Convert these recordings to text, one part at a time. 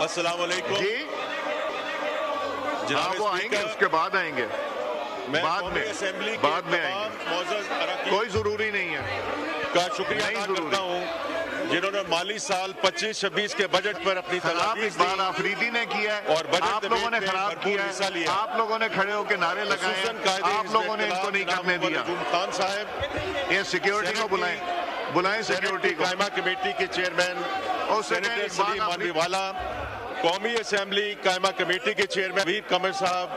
अस्सलाम वालेकुम जी जनाब वो आएंगे, उसके बाद आएंगे, बाद में आएंगे, कोई जरूरी नहीं है। का शुक्रिया अदा करता हूँ जिन्होंने माली साल 25-26 के बजट पर अपनी खराब इकबाल आफरीदी ने किया है और बजट आप लोगों ने खराब किया है, आप लोगों ने खड़े होकर नारे लगाए हैं, आप लोगों ने इनको नहीं करने दिया। खान साहब ये सिक्योरिटी को बुलाएं सिक्योरिटी को। कायमा कमेटी के चेयरमैन और सेनेटर सलीम मानवीवाला, कौमी असेंबली कायमा कमेटी के चेयरमैन वीर कमर साहब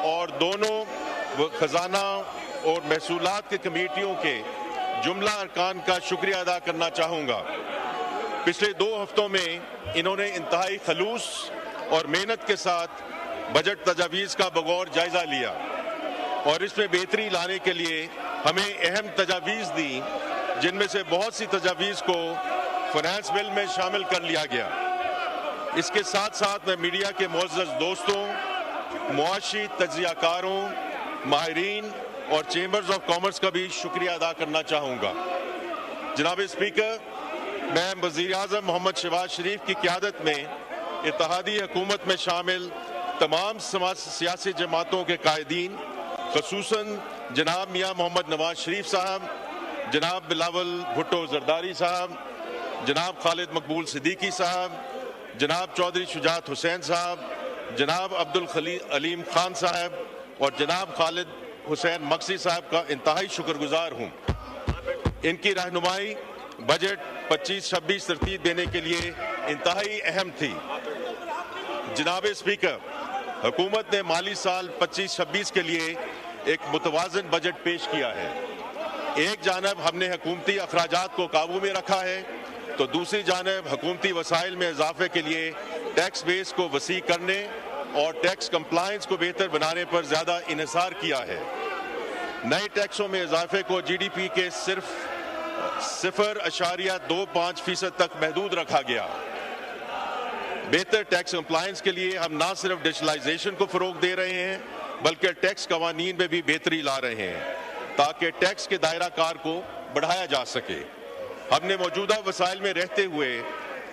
और दोनों खजाना और महसूलात की कमेटियों के जुमला अरकान का शुक्रिया अदा करना चाहूँगा। पिछले 2 हफ्तों में इन्होंने इंतहाई खलूस और मेहनत के साथ बजट तजावीज़ का बगौर जायज़ा लिया और इसमें बेहतरी लाने के लिए हमें अहम तजावीज़ दी, जिनमें से बहुत सी तजावीज़ को फाइनेंस बिल में शामिल कर लिया गया। इसके साथ साथ मैं मीडिया के मुअज़्ज़ज़ दोस्तों, मुआशी तज्ज़ियाकारों, माहिरीन और चेंबर्स ऑफ कॉमर्स का भी शुक्रिया अदा करना चाहूँगा। जनाब स्पीकर, मैं वज़ीर-ए-आज़म मोहम्मद शहबाज शरीफ की क़यादत में इत्तेहादी हुकूमत में शामिल तमाम सियासी जमातों के कायदीन, ख़ुसूसन जनाब मियाँ मोहम्मद नवाज शरीफ साहब, जनाब बिलावल भुट्टो जरदारी साहब, जनाब खालिद मकबूल सिद्दीकी साहब, जनाब चौधरी शुजात हुसैन साहब, जनाब अब्दुल अलीम खान साहब और जनाब खालिद हुसैन मक्सी साहब का इंतहाई शुक्रगुजार हूँ। इनकी रहनुमाई बजट 25-26 तरतीब देने के लिए इंतहाई अहम थी। जनाब स्पीकर, हुकूमत ने माली साल 25-26 के लिए एक मुतवाज़न बजट पेश किया है। एक जानब हमने हुकूमती अखराजात को काबू में रखा है तो दूसरी जानब हुकूमती वसाइल में इजाफे के लिए टैक्स बेस को वसी करने और टैक्स कंप्लायंस को बेहतर बनाने पर ज़्यादा इन्हिसार किया है। नए टैक्सों में इजाफे को GDP के सिर्फ 0.25% तक महदूद रखा गया। बेहतर टैक्स कंप्लायंस के लिए हम न सिर्फ डिजिटलाइजेशन को फ़रोग दे रहे हैं बल्कि टैक्स कवानीन में भी बेहतरी ला रहे हैं ताकि टैक्स के दायरा कार को बढ़ाया जा सके। हमने मौजूदा वसाइल में रहते हुए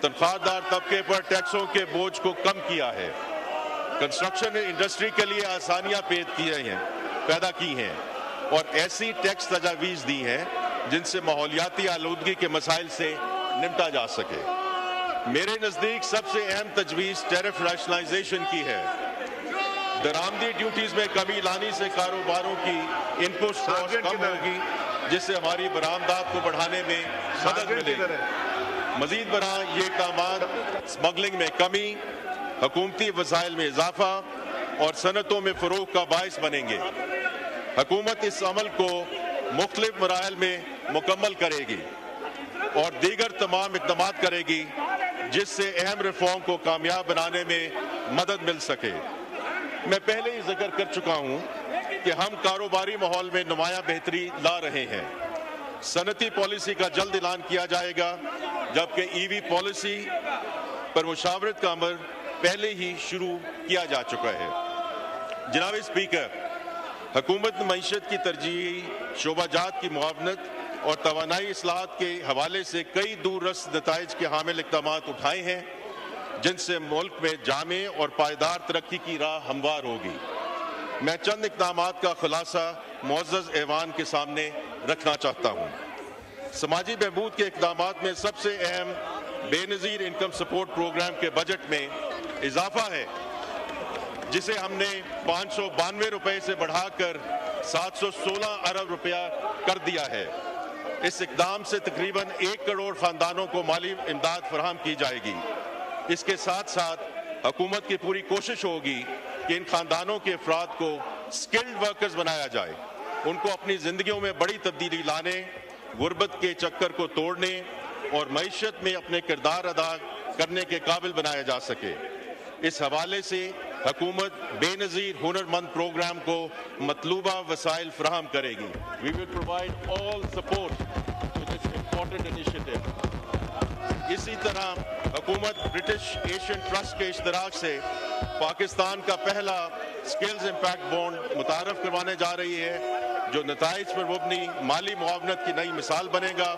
तनख्वाहदार तबके पर टैक्सों के बोझ को कम किया है। कंस्ट्रक्शन इंडस्ट्री के लिए आसानियां पैदा की हैं और ऐसी टैक्स तजावीज़ दी हैं जिनसे माहौलियाती आलूदगी के मसाइल से निपटा जा सके। मेरे नज़दीक सबसे अहम तजवीज़ टैरिफ रैशनलाइजेशन की है। दरामदी ड्यूटीज़ में कमी लाने से कारोबारों की इनपुट कॉस्ट कम होगी, जिससे हमारी बरामदात को बढ़ाने में मदद मिलेगी। मज़ीद बरआं ये इक़दामात स्मगलिंग में कमी, हुकूमती वसाइल में इजाफा और सनतों में फ़रोग़ का बाइस बनेंगे। हुकूमत इस अमल को मुख्तलिफ मराहिल में मुकम्मल करेगी और दीगर तमाम इक़दामात करेगी जिससे अहम रिफॉर्म को कामयाब बनाने में मदद मिल सके। मैं पहले ही जिक्र कर चुका हूँ कि हम कारोबारी माहौल में नुमायां बेहतरी ला रहे हैं। सनती पॉलिसी का जल्द ऐलान किया जाएगा, जबकि EV पॉलिसी पर मुशावरत का अमल पहले ही शुरू किया जा चुका है। जनाब स्पीकर, हुकूमत ने मईशत की तरजीही शोबाजात की मुआवनत और तवानाई इस्लाहात के हवाले से कई दूररस नताइज के हामिल इक़दामात उठाए हैं जिनसे मुल्क में जामे और पायदार तरक्की की राह हमवार होगी। मैं चंद इक़दामात का खुलासा मुअज़्ज़ज़ ऐवान के सामने रखना चाहता हूँ। समाजी बहबूद के इक़दामात में सबसे अहम बेनज़ीर इनकम सपोर्ट प्रोग्राम के बजट में इजाफा है, जिसे हमने 592 रुपये से बढ़ाकर 716 अरब रुपया कर दिया है। इस इक़दाम से तकरीबन 1 करोड़ ख़ानदानों को माली इमदाद फराहम की जाएगी। इसके साथ साथ हुकूमत की पूरी कोशिश होगी कि इन ख़ानदानों के अफराद को स्किल्ड वर्कर्स बनाया जाए, उनको अपनी ज़िंदगियों में बड़ी तब्दीली लाने, गुर्बत के चक्कर को तोड़ने और मईशत में अपने किरदार अदा करने के काबिल बनाया जा सके। इस हवाले से हुकूमत बेनज़ीर हुनरमंद प्रोग्राम को मतलूबा वसाइल फराहम करेगी। We will provide all support to this important initiative. इसी तरह हुकूमत ब्रिटिश एशियन ट्रस्ट के इश्तराक से पाकिस्तान का पहला स्किल्स इम्पैक्ट बॉन्ड मुतारफ़ करवाने जा रही है, जो नताइज पर मुबनी माली मुआवनत की नई मिसाल बनेगा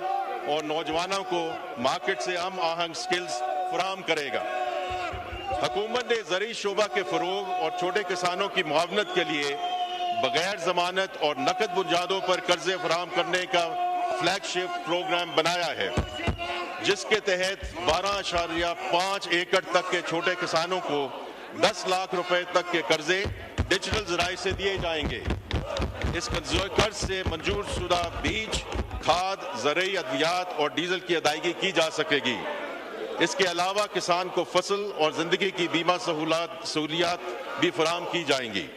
और नौजवानों को मार्केट से हम आहंग स्किल्स फराहम करेगा। حکومت نے زرعی شعبہ کے فروغ اور چھوٹے کسانوں کی معاونت کے لیے بغیر ضمانت اور نقد بنیادوں پر قرضے فراہم کرنے کا فلیگ شپ پروگرام بنایا ہے، جس کے تحت 12.5 ایکڑ تک کے چھوٹے کسانوں کو 10 لاکھ روپے تک کے قرضے ڈیجیٹل ذرائع سے دیے جائیں گے۔ اس قرض سے منظور شدہ بیج، کھاد، زرعی ادویات اور ڈیزل کی ادائیگی کی جا سکے گی۔ اس کے علاوہ کسان کو فصل اور زندگی کی بیمہ سہولیات بھی فراہم کی جائیں گی۔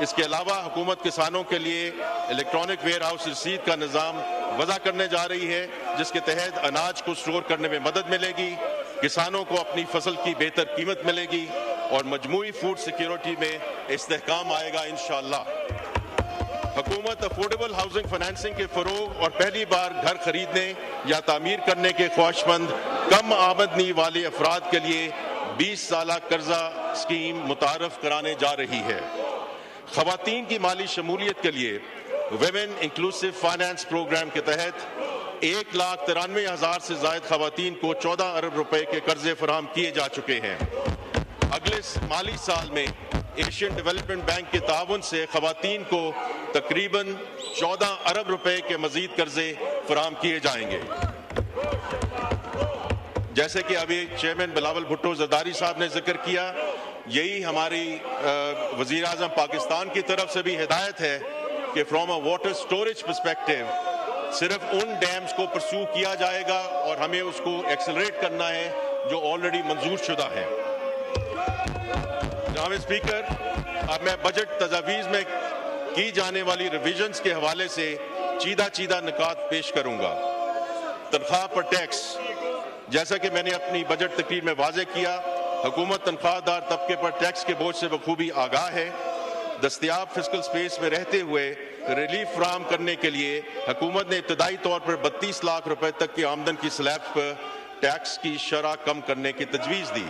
اس کے علاوہ حکومت کسانوں کے لیے الیکٹرانک ویئر ہاؤس رسید کا نظام وضع کرنے جا رہی ہے، جس کے تحت اناج کو اسٹور کرنے میں مدد ملے گی، کسانوں کو اپنی فصل کی بہتر قیمت ملے گی اور مجموعی فوڈ سیکیورٹی میں استحکام آئے گا انشاءاللہ۔ حکومت افورڈیبل ہاؤسنگ فائنینسنگ کے فروغ اور پہلی بار گھر خریدنے یا تعمیر کرنے کے خواہشمند کم آمدنی والے افراد کے لیے 20 سالہ قرضہ اسکیم متعارف کرانے جا رہی ہے۔ خواتین کی مالی شمولیت کے لیے ویمن انکلوسیو فائنانس پروگرام کے تحت 1,93,000 سے زائد خواتین کو 14 ارب روپے کے قرضے فراہم کیے جا چکے ہیں۔ اگلے مالی سال میں ایشین ڈیولپمنٹ بینک کے تعاون سے خواتین کو تقریباً 14 ارب روپے کے مزید قرضے فراہم کیے جائیں گے۔ جیسے کہ ابھی چیئرمین بلاول بھٹو زرداری صاحب نے ذکر کیا، یہی ہماری وزیر اعظم پاکستان کی طرف سے بھی ہدایت ہے کہ from a water storage perspective صرف ان ڈیمز کو پرسو کیا جائے گا اور ہمیں اس کو ایکسلریٹ کرنا ہے جو آلریڈی منظور شدہ ہے۔ جناب اسپیکر، اب میں بجٹ تجاویز میں کی جانے والی ریویژنز کے حوالے سے چیدہ نکات پیش کروں گا۔ تنخواہ پر ٹیکس، جیسا کہ میں نے اپنی بجٹ تقریر میں واضح کیا، حکومت تنخواہ دار طبقے پر ٹیکس کے بوجھ سے بخوبی آگاہ ہے۔ دستیاب فسکل سپیس میں رہتے ہوئے ریلیف فراہم کرنے کے لیے حکومت نے ابتدائی طور پر 32 لاکھ روپے تک کی آمدن کی سلیب پر ٹیکس کی شرح کم کرنے کی تجویز دی۔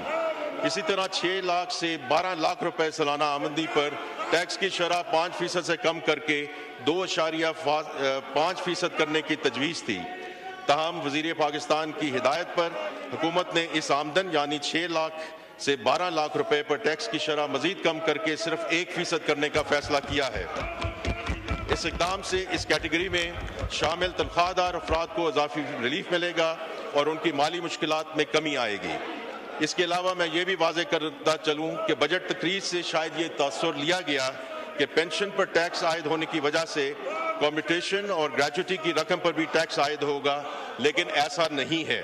اسی طرح 6 لاکھ سے 12 لاکھ روپے سالانہ آمدنی پر ٹیکس کی شرح 5% سے کم کر کے 2.5% کرنے کی تجویز تھی۔ تاہم وزیر پاکستان کی ہدایت پر حکومت نے اس آمدن یعنی 6 لاکھ سے 12 لاکھ روپے پر ٹیکس کی شرح مزید کم کر کے صرف 1% کرنے کا فیصلہ کیا ہے۔ اس اقدام سے اس کیٹیگری میں شامل تنخواہ دار افراد کو اضافی ریلیف ملے گا اور ان کی مالی مشکلات میں کمی آئے گی۔ اس کے علاوہ میں یہ بھی واضح کرتا چلوں کہ بجٹ تقریر سے شاید یہ تاثر لیا گیا کہ پینشن پر ٹیکس عائد ہونے کی وجہ سے کمیوٹیشن اور گریجویٹی کی رقم پر بھی ٹیکس عائد ہوگا، لیکن ایسا نہیں ہے۔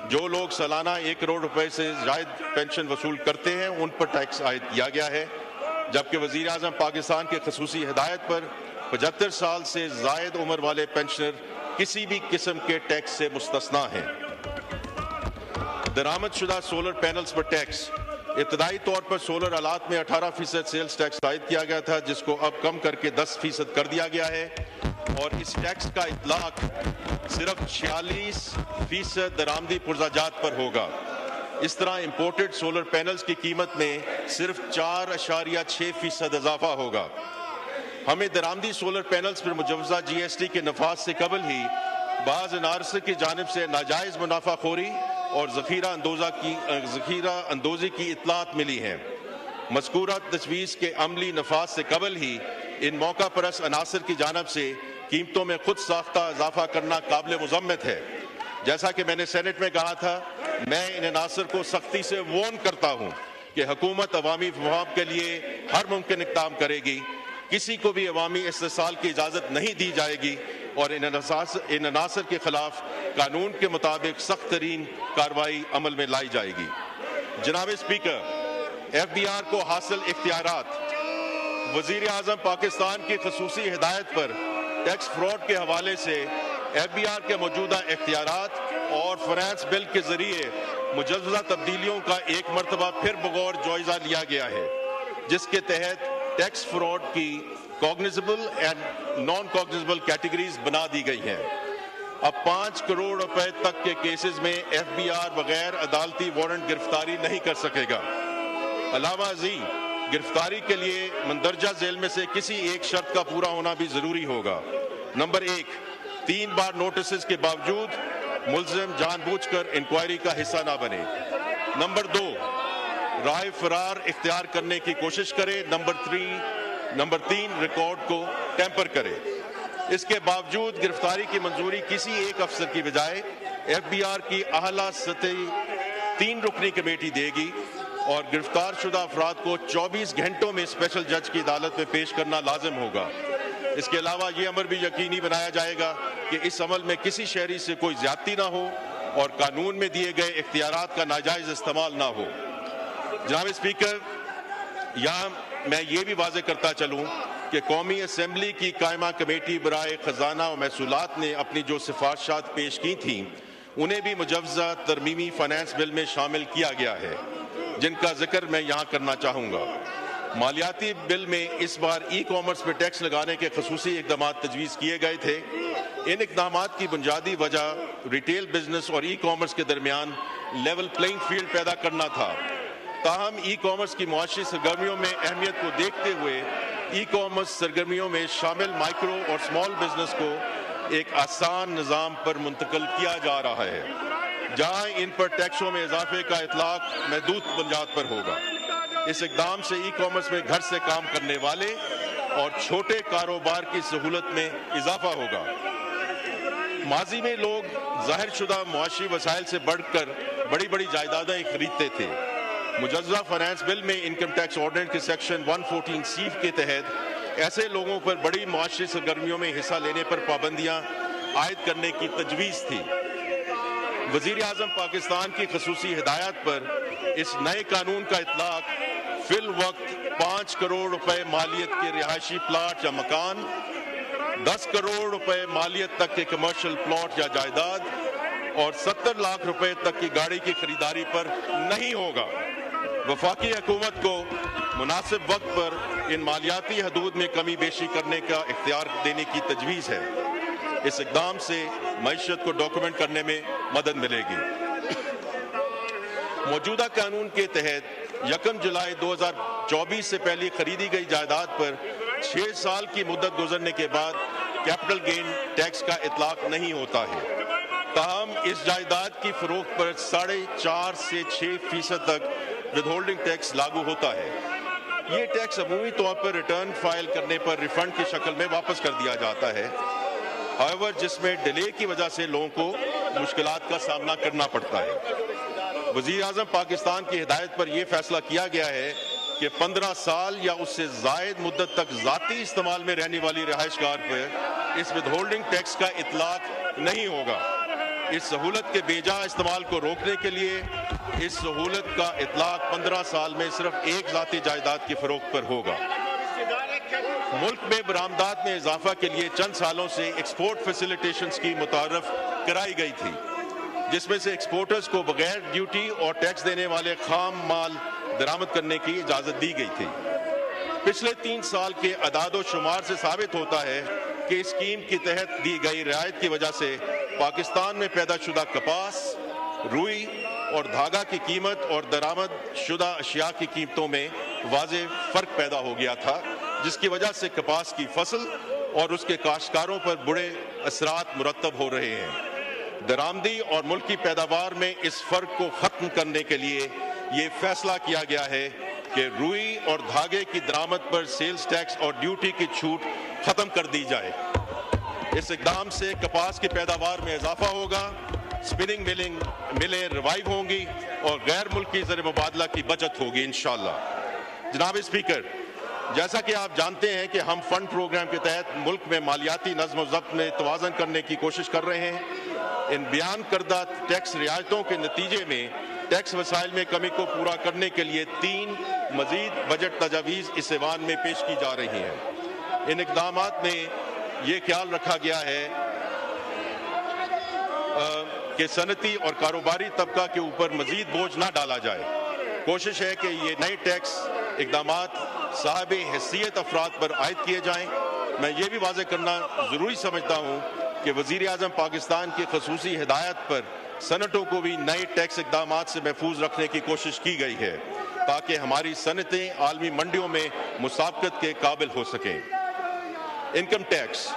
جو لوگ سالانہ 1 کروڑ روپے سے زائد پینشن وصول کرتے ہیں ان پر ٹیکس عائد کیا گیا ہے، جبکہ وزیر اعظم پاکستان کے خصوصی ہدایت پر 75 سال سے زائد عمر والے پینشنر کسی بھی قسم کے ٹیکس سے مستثنیٰ ہیں۔ درآمد شدہ سولر پینلز پر ٹیکس، ابتدائی طور پر سولر آلات میں 18% سیلز ٹیکس عائد کیا گیا تھا، جس کو اب کم کر کے 10% کر دیا گیا ہے اور اس ٹیکس کا اطلاق صرف 46% درآمدی پرزہ پر ہوگا۔ اس طرح امپورٹڈ سولر پینلز کی قیمت میں صرف 4.6% اضافہ ہوگا۔ ہمیں درآمدی سولر پینلز پر مجوزہ GST کے نفاذ سے قبل ہی بعض NRC کی جانب سے ناجائز منافع خوری اور ذخیرہ اندوزی کی اطلاعات ملی ہیں۔ مذکورہ تجویز کے عملی نفاذ سے قبل ہی ان موقع پرست عناصر کی جانب سے قیمتوں میں خود ساختہ اضافہ کرنا قابل مذمت ہے۔ جیسا کہ میں نے سینٹ میں کہا تھا، میں ان عناصر کو سختی سے وارن کرتا ہوں کہ حکومت عوامی مفاد کے لیے ہر ممکن اقدام کرے گی، کسی کو بھی عوامی استحصال کی اجازت نہیں دی جائے گی اور ان عناصر کے خلاف قانون کے مطابق سخت ترین کارروائی عمل میں لائی جائے گی۔ جناب اسپیکر، FBR کو حاصل اختیارات، وزیر اعظم پاکستان کی خصوصی ہدایت پر ٹیکس فراڈ کے حوالے سے FBR کے موجودہ اختیارات اور فنانس بل کے ذریعے مجوزہ تبدیلیوں کا ایک مرتبہ پھر بغور جائزہ لیا گیا ہے، جس کے تحت ٹیکس فراڈ کی کوگنیزبل اینڈ نان کوگنیزبل کیٹیگریز بنا دی گئی ہیں۔ اب 5 کروڑ روپے تک کے کیسز میں FBR بغیر عدالتی وارنٹ گرفتاری نہیں کر سکے گا۔ علاوہ ازیں گرفتاری کے لیے مندرجہ ذیل میں سے کسی ایک شرط کا پورا ہونا بھی ضروری ہوگا۔ نمبر 1، 3 بار نوٹسز کے باوجود ملزم جان بوجھ کر انکوائری کا حصہ نہ بنے۔ نمبر 2، راہ فرار اختیار کرنے کی کوشش کرے، نمبر 3 ریکارڈ کو ٹیمپر کرے۔ اس کے باوجود گرفتاری کی منظوری کسی ایک افسر کی بجائے FBI کی اعلیٰ سطحی 3 رکنی کمیٹی دے گی اور گرفتار شدہ افراد کو 24 گھنٹوں میں اسپیشل جج کی عدالت میں پیش کرنا لازم ہوگا۔ اس کے علاوہ یہ امر بھی یقینی بنایا جائے گا کہ اس عمل میں کسی شہری سے کوئی زیادتی نہ ہو اور قانون میں دیے گئے اختیارات کا ناجائز استعمال نہ ہو۔ جناب اسپیکر، یہاں میں یہ بھی واضح کرتا چلوں کہ قومی اسمبلی کی قائمہ کمیٹی برائے خزانہ و محصولات نے اپنی جو سفارشات پیش کی تھیں انہیں بھی مجوزہ ترمیمی فائنانس بل میں شامل کیا گیا ہے، جن کا ذکر میں یہاں کرنا چاہوں گا۔ مالیاتی بل میں اس بار ای کامرس پہ ٹیکس لگانے کے خصوصی اقدامات تجویز کیے گئے تھے۔ ان اقدامات کی بنیادی وجہ ریٹیل بزنس اور ای کامرس کے درمیان لیول پلینگ فیلڈ پیدا کرنا تھا۔ تاہم ای کامرس کی معاشی سرگرمیوں میں اہمیت کو دیکھتے ہوئے ای کامرس سرگرمیوں میں شامل مائکرو اور اسمال بزنس کو ایک آسان نظام پر منتقل کیا جا رہا ہے، جہاں ان پر ٹیکسوں میں اضافے کا اطلاق محدود بنیاد پر ہوگا۔ اس اقدام سے ای کامرس میں گھر سے کام کرنے والے اور چھوٹے کاروبار کی سہولت میں اضافہ ہوگا۔ ماضی میں لوگ ظاہر شدہ معاشی وسائل سے بڑھ کر بڑی جائیدادیں خریدتے تھے۔ مجوزہ فائنانس بل میں انکم ٹیکس آرڈیننس کے سیکشن 114C کے تحت ایسے لوگوں پر بڑی معاشی سرگرمیوں میں حصہ لینے پر پابندیاں عائد کرنے کی تجویز تھی۔ وزیر اعظم پاکستان کی خصوصی ہدایت پر اس نئے قانون کا اطلاق فی الوقت 5 کروڑ روپے مالیت کے رہائشی پلاٹ یا مکان، 10 کروڑ روپے مالیت تک کے کمرشل پلاٹ یا جائیداد اور 70 لاکھ روپے تک کی گاڑی کی خریداری پر نہیں ہوگا۔ وفاقی حکومت کو مناسب وقت پر ان مالیاتی حدود میں کمی بیشی کرنے کا اختیار دینے کی تجویز ہے۔ اس اقدام سے معیشت کو ڈاکومنٹ کرنے میں مدد ملے گی۔ موجودہ قانون کے تحت 1 جولائی 2024 سے پہلے خریدی گئی جائیداد پر 6 سال کی مدت گزرنے کے بعد کیپٹل گین ٹیکس کا اطلاق نہیں ہوتا ہے۔ تاہم اس جائیداد کی فروخت پر 4.5 سے 6% تک ود ہولڈنگ ٹیکس لاگو ہوتا ہے۔ یہ ٹیکس عمومی طور پر ریٹرن فائل کرنے پر ریفنڈ کی شکل میں واپس کر دیا جاتا ہے، however جس میں ڈیلے کی وجہ سے لوگوں کو مشکلات کا سامنا کرنا پڑتا ہے۔ وزیر اعظم پاکستان کی ہدایت پر یہ فیصلہ کیا گیا ہے کہ 15 سال یا اس سے زائد مدت تک ذاتی استعمال میں رہنے والی رہائش گاہ پر اس ود ہولڈنگ ٹیکس کا اطلاق نہیں ہوگا۔ اس سہولت کے بے جا استعمال کو روکنے کے لیے اس سہولت کا اطلاق 15 سال میں صرف ایک ذاتی جائیداد کی فروخت پر ہوگا۔ ملک میں برآمدات میں اضافہ کے لیے چند سالوں سے ایکسپورٹ فیسیلیٹیشن اسکیم متعارف کرائی گئی تھی، جس میں سے ایکسپورٹرز کو بغیر ڈیوٹی اور ٹیکس دینے والے خام مال درآمد کرنے کی اجازت دی گئی تھی۔ پچھلے 3 سال کے اعداد و شمار سے ثابت ہوتا ہے کہ اسکیم کے تحت دی گئی رعایت کی وجہ سے پاکستان میں پیدا شدہ کپاس، روئی اور دھاگا کی قیمت اور درآمد شدہ اشیاء کی قیمتوں میں واضح فرق پیدا ہو گیا تھا، جس کی وجہ سے کپاس کی فصل اور اس کے کاشتکاروں پر برے اثرات مرتب ہو رہے ہیں۔ درآمدی اور ملکی پیداوار میں اس فرق کو ختم کرنے کے لیے یہ فیصلہ کیا گیا ہے کہ روئی اور دھاگے کی درآمد پر سیلز ٹیکس اور ڈیوٹی کی چھوٹ ختم کر دی جائے۔ اس اقدام سے کپاس کی پیداوار میں اضافہ ہوگا، سپننگ ملیں ریوائیو ہوں گی اور غیر ملکی زر مبادلہ کی بچت ہوگی انشاءاللہ۔ جناب اسپیکر، جیسا کہ آپ جانتے ہیں کہ ہم فنڈ پروگرام کے تحت ملک میں مالیاتی نظم و ضبط میں توازن کرنے کی کوشش کر رہے ہیں۔ ان بیان کردہ ٹیکس رعایتوں کے نتیجے میں ٹیکس وسائل میں کمی کو پورا کرنے کے لیے 3 مزید بجٹ تجاویز اس ایوان میں پیش کی جا رہی ہیں۔ ان اقدامات میں یہ خیال رکھا گیا ہے کہ صنعتی اور کاروباری طبقہ کے اوپر مزید بوجھ نہ ڈالا جائے۔ کوشش ہے کہ یہ نئے ٹیکس اقدامات صاحب حیثیت افراد پر عائد کیے جائیں۔ میں یہ بھی واضح کرنا ضروری سمجھتا ہوں کہ وزیر اعظم پاکستان کی خصوصی ہدایت پر صنعتوں کو بھی نئے ٹیکس اقدامات سے محفوظ رکھنے کی کوشش کی گئی ہے تاکہ ہماری صنعتیں عالمی منڈیوں میں مسابقت کے قابل ہو سکیں۔ انکم ٹیکس،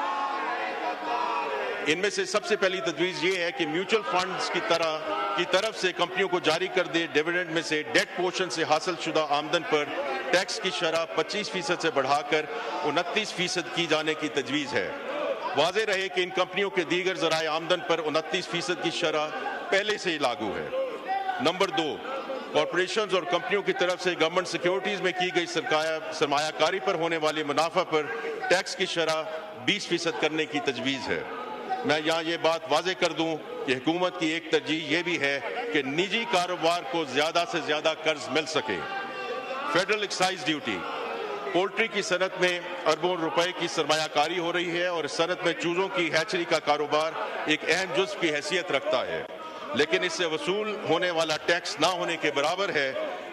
ان میں سے سب سے پہلی تجویز یہ ہے کہ میوچل فنڈز کی طرح की तरफ से कंपनियों को जारी कर दे डिविडेंड में से डेट पोर्शन से हासिल शुदा आमदन पर टैक्स की शरह 25% से बढ़ाकर 29% की जाने की तजवीज़ है। वाज़ेह रहे कि इन कंपनियों के दीगर ज़राए आमदन पर 29% की शरह पहले से ही लागू है। नंबर 2, कॉरपोरेशंस और कंपनियों की तरफ से गवर्नमेंट सिक्योरिटीज़ में की गई सरमायाकारी पर होने वाले मुनाफा पर टैक्स की शरह 20% करने की तजवीज़ है। मैं यहाँ ये बात वाज़ेह कर दूँ कि हुकूमत की एक तरजीह ये भी है कि निजी कारोबार को ज़्यादा से ज़्यादा कर्ज मिल सके। फेडरल एक्साइज ड्यूटी, पोल्ट्री की सनत में अरबों रुपए की सरमायाकारी हो रही है और इस सनत में चूज़ों की हैचरी का कारोबार एक अहम जुज़्व की हैसियत रखता है, लेकिन इससे वसूल होने वाला टैक्स ना होने के बराबर है।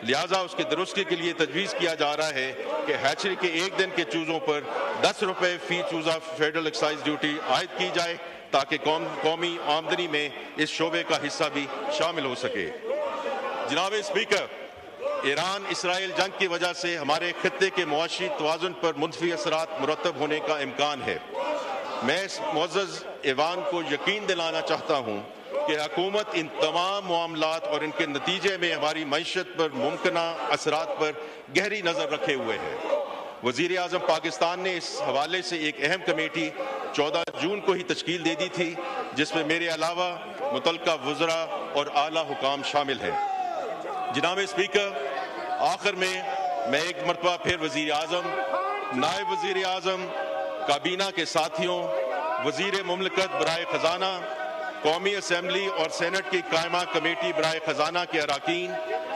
लिहाजा उसकी दुरुस्ती के लिए तजवीज़ किया जा रहा है कि हैचरी के एक दिन के चूज़ों पर 10 रुपए फी चूज़ा फेडरल एक्साइज ड्यूटी आयद की जाए ताकि कौमी आमदनी में इस शोबे का हिस्सा भी शामिल हो सके। जनाब स्पीकर, ईरान इसराइल जंग की वजह से हमारे खित्ते के मुआशी तवाज़ुन पर मुनफी असरात मुरतब होने का इम्कान है। मैं इस मुअज़्ज़ज़ ऐवान को यकीन दिलाना चाहता हूँ कि हुकूमत इन तमाम मामलात और इनके नतीजे में हमारी मईशत पर मुमकिन असरात पर गहरी नज़र रखे हुए है। वज़ीर आज़म पाकिस्तान ने इस हवाले से एक अहम कमेटी 14 जून को ही तश्कील दे दी थी, जिसमें मेरे अलावा मुतल्लिका वज़रा और आला हुकाम शामिल हैं। जनाब स्पीकर, आखिर में मैं एक मरतबा फिर वज़ीर आज़म, नायब वज़ीर आज़म, काबीना के साथियों, वज़ीर मुमलिकत बराए ख़जाना, कौमी असम्बली और सेनेट की कायमा कमेटी बराए ख़जाना के अराकीन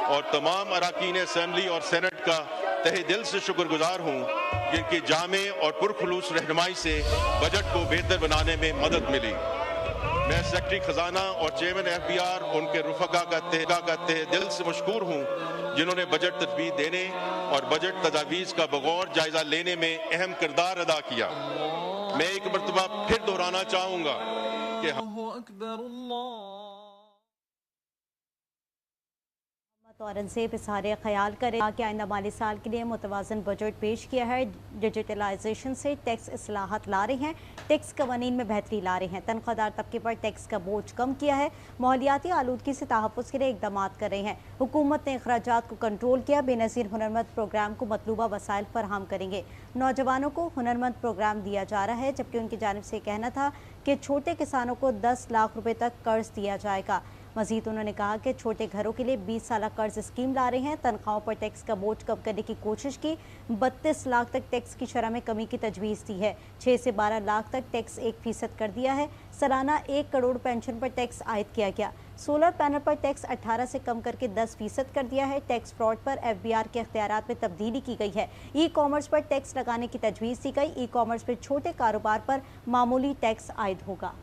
और तमाम अराकीन असम्बली और सेनेट का तहे दिल से शुक्रगुजार हूँ, जिनकी जामे और पुरखुलूस रहनुमाई से बजट को बेहतर बनाने में मदद मिली। मैं सेक्रेटरी खजाना और चेयरमैन FBR उनके रुफका का तहे दिल से मशकूर हूँ, जिन्होंने बजट तजवीज़ देने और बजट तजावीज़ का बगौर जायजा लेने में अहम किरदार अदा किया। मैं एक मरतबा फिर दोहराना चाहूँगा कि औरंगज़ेब इज़हार ख्याल करें कि आइंदा माली साल के लिए मुतवाज़न बजट पेश किया है। डिजिटलाइजेशन से टैक्स इस्लाहात ला रहे हैं, टैक्स कवानीन में बेहतरी ला रहे हैं, तनख्वाहदार तबके पर टैक्स का बोझ कम किया है, माहौलियाती आलूदगी से तहफ़्फ़ुज़ के लिए इक़दामात कर रहे हैं। हुकूमत ने अखराजात को कंट्रोल किया। बेनज़ीर हुनरमंद प्रोग्राम को मतलूबा वसाइल फराहम करेंगे। नौजवानों को हुनरमंद प्रोग्राम दिया जा रहा है, जबकि उनकी जानिब से कहना था कि छोटे किसानों को 10 लाख रुपये तक कर्ज दिया जाएगा। मजीद उन्होंने कहा कि छोटे घरों के लिए 20 साल कर्ज स्कीम ला रहे हैं। तनख्वाहों पर टैक्स का बोझ कम करने की कोशिश की। 32 लाख तक टैक्स की शरह में कमी की तजवीज़ दी है। 6 से 12 लाख तक टैक्स 1% कर दिया है। सालाना 1 करोड़ पेंशन पर टैक्स आयद किया गया। सोलर पैनल पर टैक्स 18 से कम करके 10% कर दिया है। टैक्स फ्रॉड पर FBR के इख्तियारात में तब्दीली की गई है। ई-कॉमर्स पर टैक्स लगाने की तजवीज़ दी गई। ई-कॉमर्स पर छोटे कारोबार पर मामूली टैक्स आयद होगा।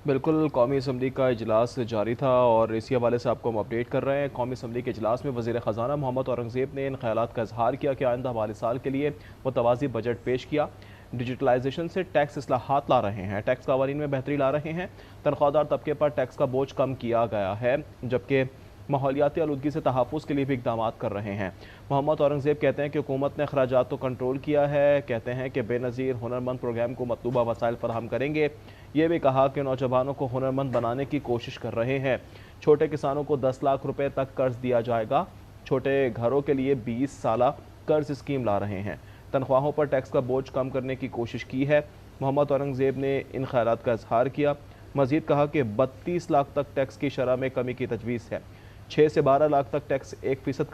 बिल्कुल, कौमी असम्बली का इजलास जारी था और इसी हवाले से आपको हम अपडेट कर रहे हैं। कौमी असम्बली के इजलास में वज़ीर ख़जाना मोहम्मद औरंगज़ेब ने इन ख़यालात का इज़हार किया कि आइंदा माली साल के लिए मुतवाज़ी बजट पेश किया। डिजिटलाइजेशन से टैक्स इस्लाहात ला रहे हैं, टैक्स कवानीन में बेहतरी ला रहे हैं, तनख्वाहदार तबके पर टैक्स का बोझ कम किया गया है, जबकि माहौलियाती आलूदगी से तहफ़्फ़ुज़ के लिए भी इक़दामात कर रहे हैं। मोहम्मद औरंगज़ेब कहते हैं कि हुकूमत ने अखराजात को कंट्रोल किया है। कहते हैं कि बेनज़ीर हुनरमंद प्रोग्राम को मतलूबा वसाइल फराहम करेंगे। ये भी कहा कि नौजवानों को हुनरमंद बनाने की कोशिश कर रहे हैं। छोटे किसानों को 10 लाख रुपए तक कर्ज दिया जाएगा। छोटे घरों के लिए 20 साल कर्ज स्कीम ला रहे हैं। तनख्वाहों पर टैक्स का बोझ कम करने की कोशिश की है। मोहम्मद औरंगज़ेब ने इन ख़यालात का इज़हार किया। मज़ीद कहा कि 32 लाख तक टैक्स की शरह में कमी की तजवीज़ है। 6 से 12 लाख तक टैक्स 1%